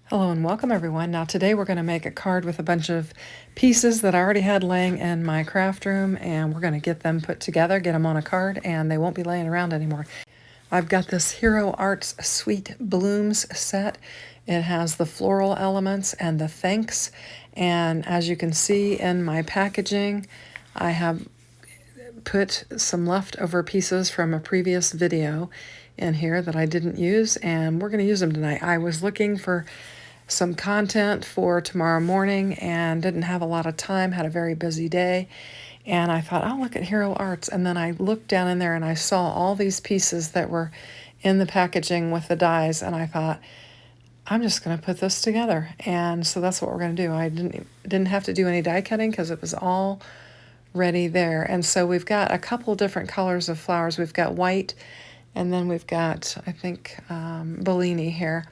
Hello and welcome everyone. Now today we're going to make a card with a bunch of pieces that I already had laying in my craft room, and we're going to get them put together, get them on a card, and they won't be laying around anymore. I've got this Hero Arts Sweet Blooms set. It has the floral elements and the thanks, and as you can see in my packaging, I have put some leftover pieces from a previous video in here that I didn't use, and we're going to use them tonight. I was looking for some content for tomorrow morning and didn't have a lot of time, had a very busy day, and I thought, I'll look at Hero Arts. And then I looked down in there and I saw all these pieces that were in the packaging with the dies, and I thought, I'm just going to put this together. And so that's what we're going to do. I didn't have to do any die cutting because it was all ready there. And so we've got a couple different colors of flowers. We've got white, and then we've got, I think, Bellini here.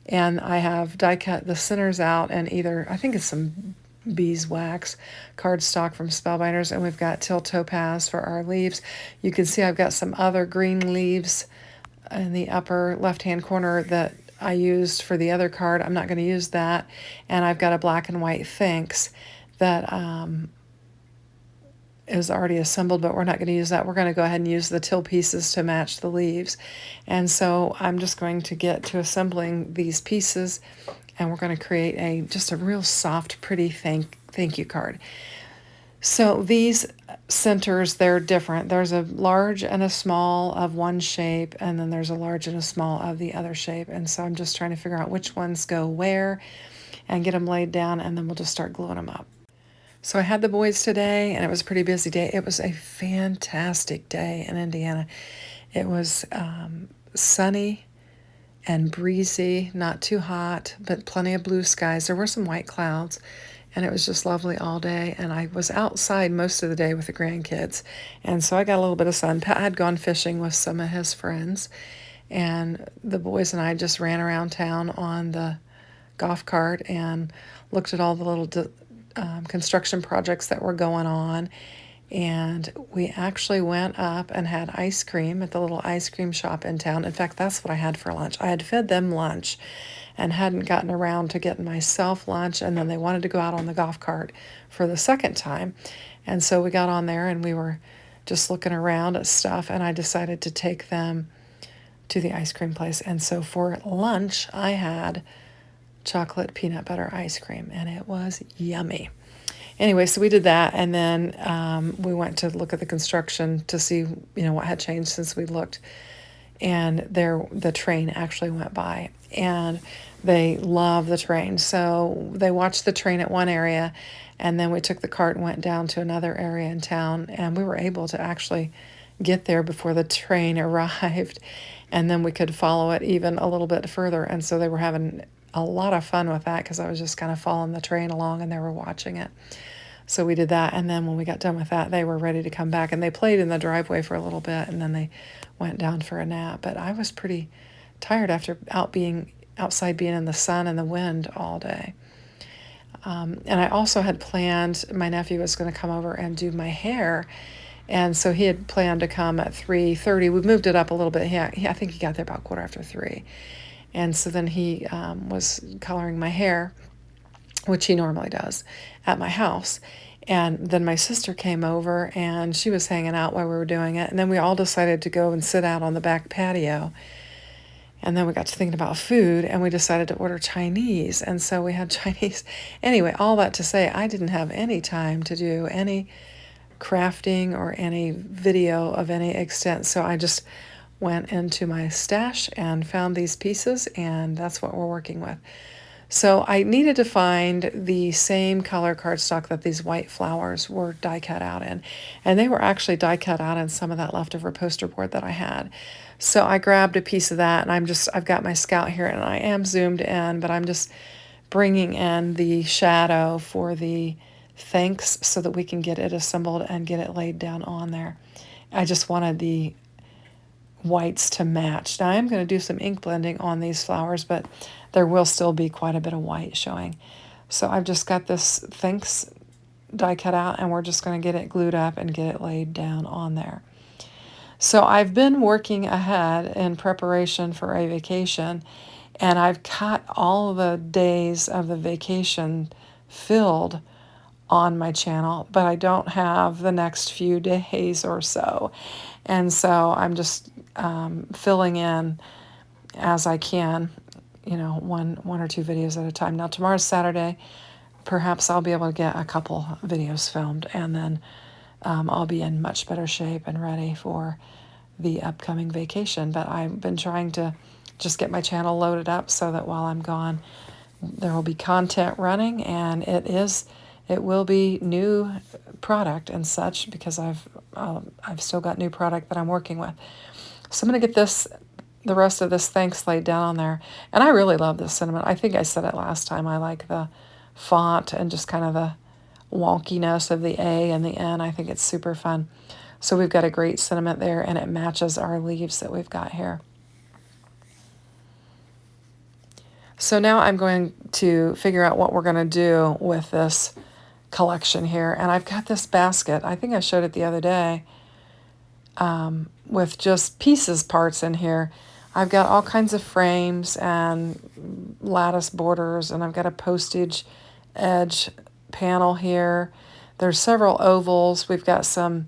And I have die cut the centers out and either, I think it's some beeswax cardstock from Spellbinders, and we've got teal topaz for our leaves. You can see I've got some other green leaves in the upper left-hand corner that I used for the other card. I'm not going to use that. And I've got a black and white thanks that is already assembled, but we're not going to use that. We're going to go ahead and use the teal pieces to match the leaves. And so I'm just going to get to assembling these pieces, and we're going to create just a real soft, pretty thank you card. So these centers, they're different. There's a large and a small of one shape, and then there's a large and a small of the other shape. And so I'm just trying to figure out which ones go where and get them laid down, and then we'll just start gluing them up. So I had the boys today, and it was a pretty busy day. It was a fantastic day in Indiana. It was sunny and breezy, not too hot, but plenty of blue skies. There were some white clouds, and it was just lovely all day. And I was outside most of the day with the grandkids, and so I got a little bit of sun. Pat had gone fishing with some of his friends, and the boys and I just ran around town on the golf cart and looked at all the little construction projects that were going on. And we actually went up and had ice cream at the little ice cream shop in town. In fact, that's what I had for lunch. I had fed them lunch and hadn't gotten around to getting myself lunch, and then they wanted to go out on the golf cart for the second time. And so we got on there and we were just looking around at stuff, and I decided to take them to the ice cream place. And so for lunch, I had chocolate peanut butter ice cream, and it was yummy. Anyway, so we did that, and then we went to look at the construction to see, what had changed since we looked. And the train actually went by, and they love the train. So they watched the train at one area, and then we took the cart and went down to another area in town, and we were able to actually get there before the train arrived, and then we could follow it even a little bit further. And so they were having a lot of fun with that because I was just kind of following the train along and they were watching it. So we did that, and then when we got done with that, they were ready to come back, and they played in the driveway for a little bit, and then they went down for a nap. But I was pretty tired after outside being in the sun and the wind all day. And I also had planned, my nephew was going to come over and do my hair, and so he had planned to come at 3:30. We moved it up a little bit. I think he got there about 3:15. And so then he was coloring my hair, which he normally does, at my house. And then my sister came over, and she was hanging out while we were doing it. And then we all decided to go and sit out on the back patio. And then we got to thinking about food, and we decided to order Chinese. And so we had Chinese. Anyway, all that to say, I didn't have any time to do any crafting or any video of any extent. So I just went into my stash and found these pieces, and that's what we're working with. So I needed to find the same color cardstock that these white flowers were die cut out in, and they were actually die cut out in some of that leftover poster board that I had. So I grabbed a piece of that, and I've got my Scout here, and I am zoomed in, but I'm just bringing in the shadow for the thanks so that we can get it assembled and get it laid down on there. I just wanted the whites to match. Now I'm going to do some ink blending on these flowers, but there will still be quite a bit of white showing. So I've just got this thanks die cut out, and we're just going to get it glued up and get it laid down on there. So I've been working ahead in preparation for a vacation, And I've got all of the days of the vacation filled on my channel, but I don't have the next few days or so. And so I'm just filling in as I can, you know, one or two videos at a time. Now tomorrow's Saturday. Perhaps I'll be able to get a couple videos filmed, and then I'll be in much better shape and ready for the upcoming vacation. But I've been trying to just get my channel loaded up so that while I'm gone, there will be content running, and it will be new product and such, because I've still got new product that I'm working with. So I'm going to get the rest of this thanks laid down on there. And I really love this sentiment. I think I said it last time. I like the font and just kind of the wonkiness of the A and the N. I think it's super fun. So we've got a great sentiment there, and it matches our leaves that we've got here. So now I'm going to figure out what we're going to do with this collection here. And I've got this basket. I think I showed it the other day, with just pieces parts in here. I've got all kinds of frames and lattice borders, and I've got a postage edge panel here. There's several ovals. We've got some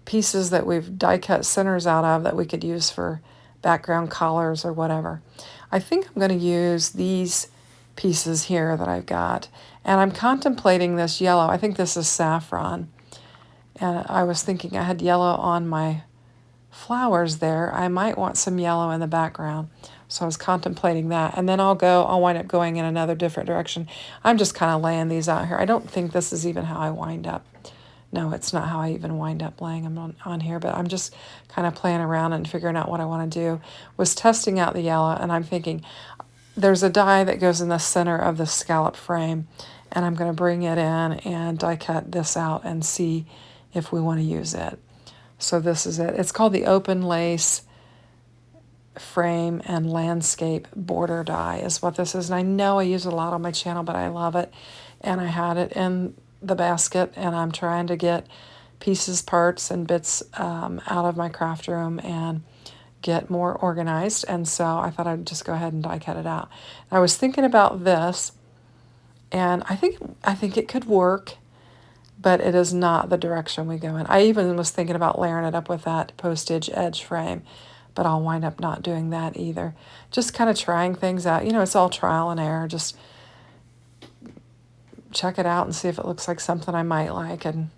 pieces that we've die cut centers out of that we could use for background collars or whatever. I think I'm going to use these pieces here that I've got, and I'm contemplating this yellow. I think this is saffron, and I was thinking I had yellow on my flowers there. I might want some yellow in the background. So I was contemplating that. And then I'll wind up going in another different direction. I'm just kind of laying these out here. I don't think this is even how I wind up. No, it's not how I even wind up laying them on here, but I'm just kind of playing around and figuring out what I want to do. Was testing out the yellow, and I'm thinking there's a die that goes in the center of the scallop frame, and I'm going to bring it in and die cut this out and see if we want to use it. So this is it. It's called the Open Lace Frame and Landscape Border Die is what this is. And I know I use it a lot on my channel, but I love it. And I had it in the basket, and I'm trying to get pieces, parts, and bits out of my craft room and get more organized. And so I thought I'd just go ahead and die cut it out. I was thinking about this, and I think it could work, but it is not the direction we go in. I even was thinking about layering it up with that postage edge frame, but I'll wind up not doing that either. Just kind of trying things out. You know, it's all trial and error. Just check it out and see if it looks like something I might like, and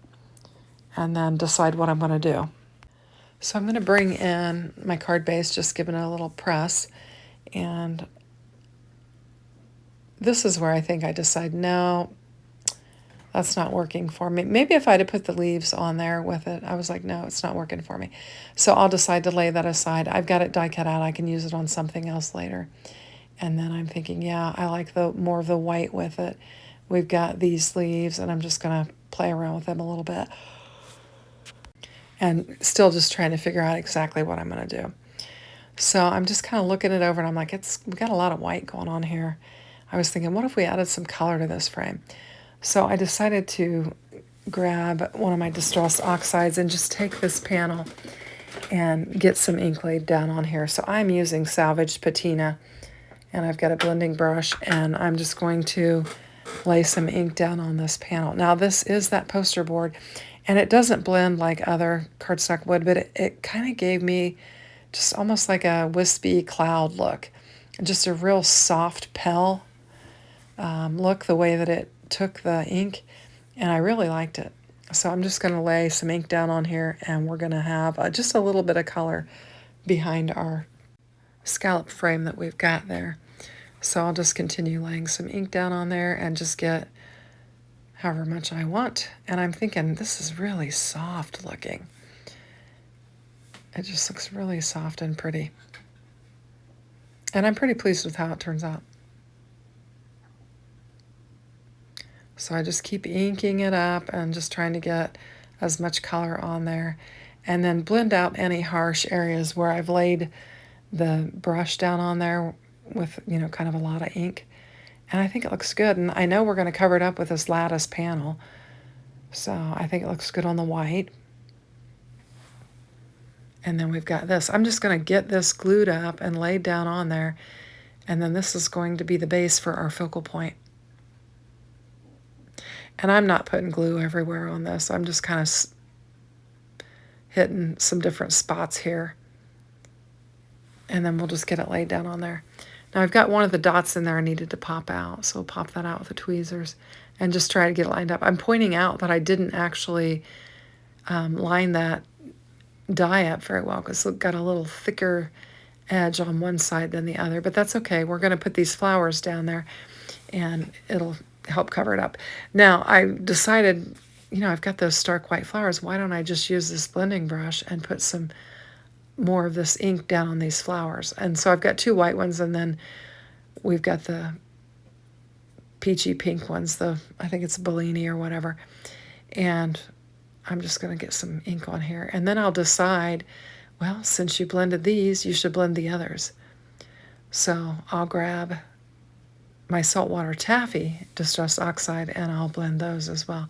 then decide what I'm going to do. So I'm going to bring in my card base, just giving it a little press, and this is where I think I decide, no, that's not working for me. Maybe if I'd have put the leaves on there with it, I was like, no, it's not working for me. So I'll decide to lay that aside. I've got it die cut out. I can use it on something else later. And then I'm thinking, yeah, I like the more of the white with it. We've got these leaves, and I'm just going to play around with them a little bit. And still just trying to figure out exactly what I'm going to do. So I'm just kind of looking it over, and I'm like, we got a lot of white going on here. I was thinking, what if we added some color to this frame? So I decided to grab one of my distress oxides and just take this panel and get some ink laid down on here. So I'm using salvaged patina, and I've got a blending brush, and I'm just going to lay some ink down on this panel. Now this is that poster board, and it doesn't blend like other cardstock would, but it kind of gave me just almost like a wispy cloud look, just a real soft pale look, the way that it took the ink, and I really liked it. So I'm just going to lay some ink down on here, and we're going to have just a little bit of color behind our scallop frame that we've got there. So I'll just continue laying some ink down on there and just get however much I want. And I'm thinking this is really soft looking. It just looks really soft and pretty. And I'm pretty pleased with how it turns out. So I just keep inking it up and just trying to get as much color on there, and then blend out any harsh areas where I've laid the brush down on there with, you know, kind of a lot of ink. And I think it looks good. And I know we're going to cover it up with this lattice panel, so I think it looks good on the white. And then we've got this. I'm just going to get this glued up and laid down on there, And then this is going to be the base for our focal point. And I'm not putting glue everywhere on this. I'm just kind of hitting some different spots here. And then we'll just get it laid down on there. Now I've got one of the dots in there I needed to pop out, so we'll pop that out with the tweezers and just try to get it lined up. I'm pointing out that I didn't actually line that die up very well because it's got a little thicker edge on one side than the other, but that's okay. We're going to put these flowers down there and it'll help cover it up. Now I decided, you know, I've got those stark white flowers. Why don't I just use this blending brush and put some more of this ink down on these flowers? And so I've got two white ones, and then we've got the peachy pink ones, I think it's Bellini or whatever. And I'm just going to get some ink on here. And then I'll decide, well, since you blended these, you should blend the others. So I'll grab my saltwater taffy distress oxide and I'll blend those as well.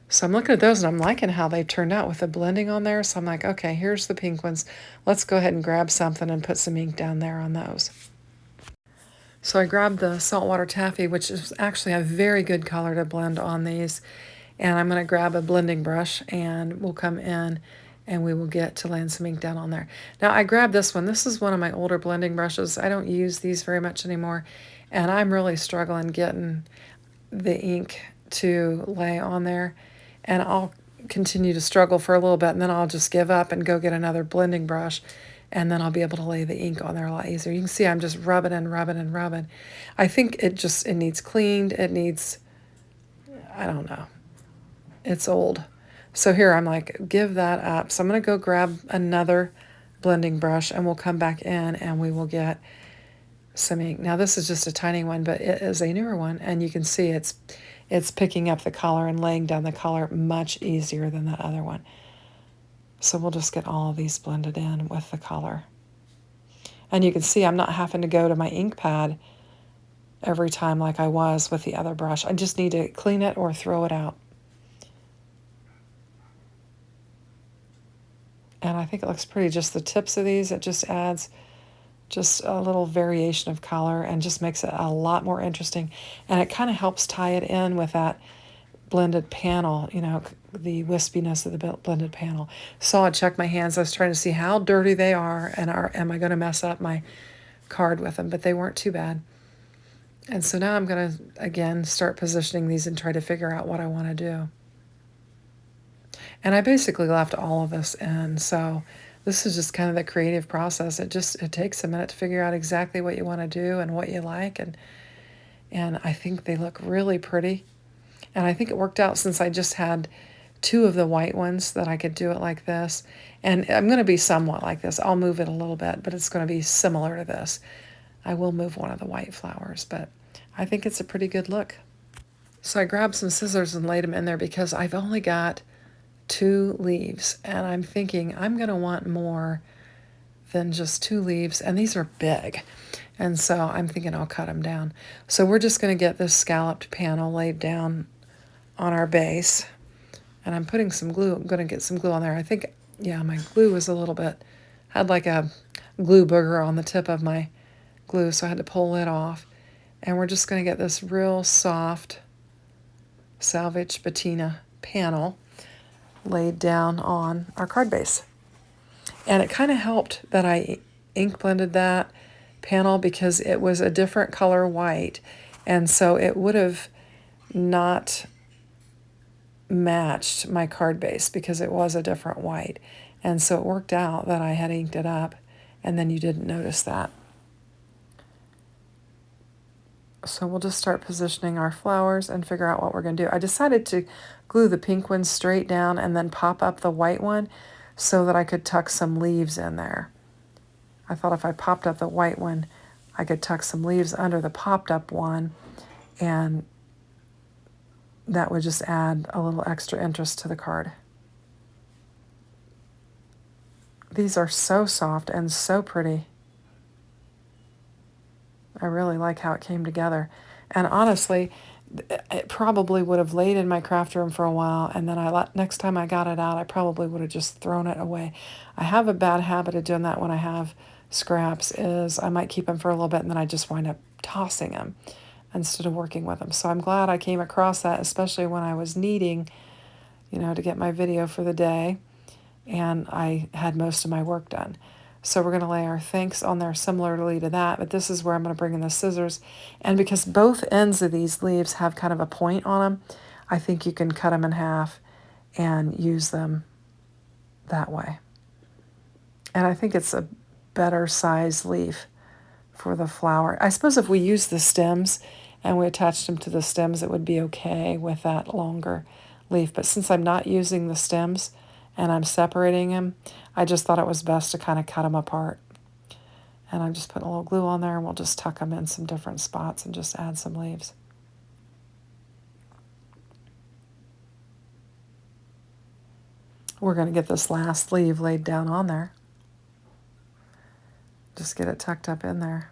So I'm looking at those and I'm liking how they turned out with the blending on there. So I'm like, okay, here's the pink ones. Let's go ahead and grab something and put some ink down there on those. So I grabbed the saltwater taffy, which is actually a very good color to blend on these. And I'm going to grab a blending brush and we'll come in and we will get to laying some ink down on there. Now I grabbed this one. This is one of my older blending brushes. I don't use these very much anymore. And I'm really struggling getting the ink to lay on there. And I'll continue to struggle for a little bit, and then I'll just give up and go get another blending brush, and then I'll be able to lay the ink on there a lot easier. You can see I'm just rubbing and rubbing and rubbing. I think it needs cleaned. It needs, I don't know. It's old. So here I'm like, give that up. So I'm going to go grab another blending brush, and we'll come back in, and we will get some ink. Now this is just a tiny one, but it is a newer one, and you can see it's picking up the color and laying down the color much easier than that other one. So we'll just get all of these blended in with the color. And you can see I'm not having to go to my ink pad every time like I was with the other brush. I just need to clean it or throw it out. And I think it looks pretty. Just the tips of these, it just adds just a little variation of color and just makes it a lot more interesting. And it kind of helps tie it in with that blended panel, you know, the wispiness of the blended panel. So I checked my hands. I was trying to see how dirty they are and am I going to mess up my card with them, but they weren't too bad. And so now I'm going to, again, start positioning these and try to figure out what I want to do. And I basically left all of this in, so this is just kind of the creative process. It takes a minute to figure out exactly what you want to do and what you like, and I think they look really pretty. And I think it worked out since I just had two of the white ones that I could do it like this. And I'm going to be somewhat like this. I'll move it a little bit, but it's going to be similar to this. I will move one of the white flowers, but I think it's a pretty good look. So I grabbed some scissors and laid them in there because I've only got 2 leaves, and I'm thinking I'm going to want more than just 2 leaves, and these are big, and so I'm thinking I'll cut them down. So we're just going to get this scalloped panel laid down on our base, and I'm putting some glue. I'm going to get some glue on there. I think, yeah, my glue was a little bit, had like a glue booger on the tip of my glue, so I had to pull it off. And we're just going to get this real soft salvage patina panel laid down on our card base. And it kind of helped that I ink blended that panel because it was a different color white, and so it would have not matched my card base because it was a different white. And so it worked out that I had inked it up, and then you didn't notice that. So we'll just start positioning our flowers and figure out what we're going to do. I decided to glue the pink one straight down and then pop up the white one so that I could tuck some leaves in there. I thought if I popped up the white one, I could tuck some leaves under the popped up one, and that would just add a little extra interest to the card. These are so soft and so pretty. I really like how it came together. And honestly, it probably would have laid in my craft room for a while, and then next time I got it out, I probably would have just thrown it away. I have a bad habit of doing that when I have scraps is I might keep them for a little bit and then I just wind up tossing them instead of working with them. So I'm glad I came across that, especially when I was needing, to get my video for the day and I had most of my work done. So we're going to lay our thanks on there similarly to that, but this is where I'm going to bring in the scissors. And because both ends of these leaves have kind of a point on them, I think you can cut them in half and use them that way. And I think it's a better size leaf for the flower. I suppose if we use the stems and we attached them to the stems, it would be okay with that longer leaf. But since I'm not using the stems and I'm separating them, I just thought it was best to kind of cut them apart. And I'm just putting a little glue on there and we'll just tuck them in some different spots and just add some leaves. We're going to get this last leaf laid down on there. Just get it tucked up in there.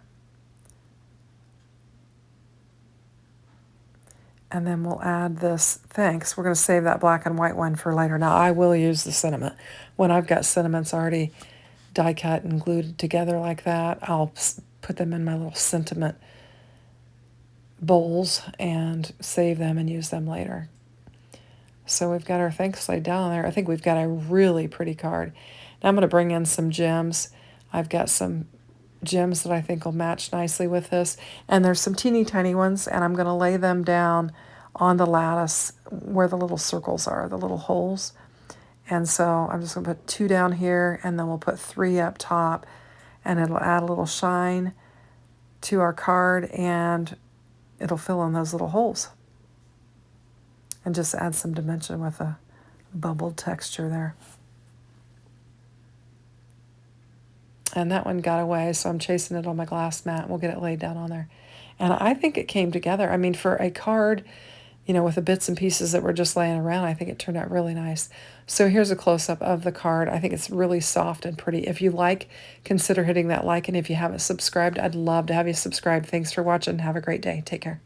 And then we'll add this thanks. We're going to save that black and white one for later. Now, I will use the sentiment. When I've got sentiments already die cut and glued together like that, I'll put them in my little sentiment bowls and save them and use them later. So we've got our thanks laid down there. I think we've got a really pretty card. Now I'm going to bring in some gems. I've got some gems that I think will match nicely with this. And there's some teeny tiny ones, and I'm going to lay them down on the lattice where the little circles are, the little holes. And so I'm just going to put 2 down here, and then we'll put 3 up top, and it'll add a little shine to our card, and it'll fill in those little holes. And just add some dimension with a bubbled texture there. And that one got away, so I'm chasing it on my glass mat. We'll get it laid down on there. And I think it came together. I mean, for a card, with the bits and pieces that were just laying around, I think it turned out really nice. So here's a close-up of the card. I think it's really soft and pretty. If you like, consider hitting that like. And if you haven't subscribed, I'd love to have you subscribe. Thanks for watching. Have a great day. Take care.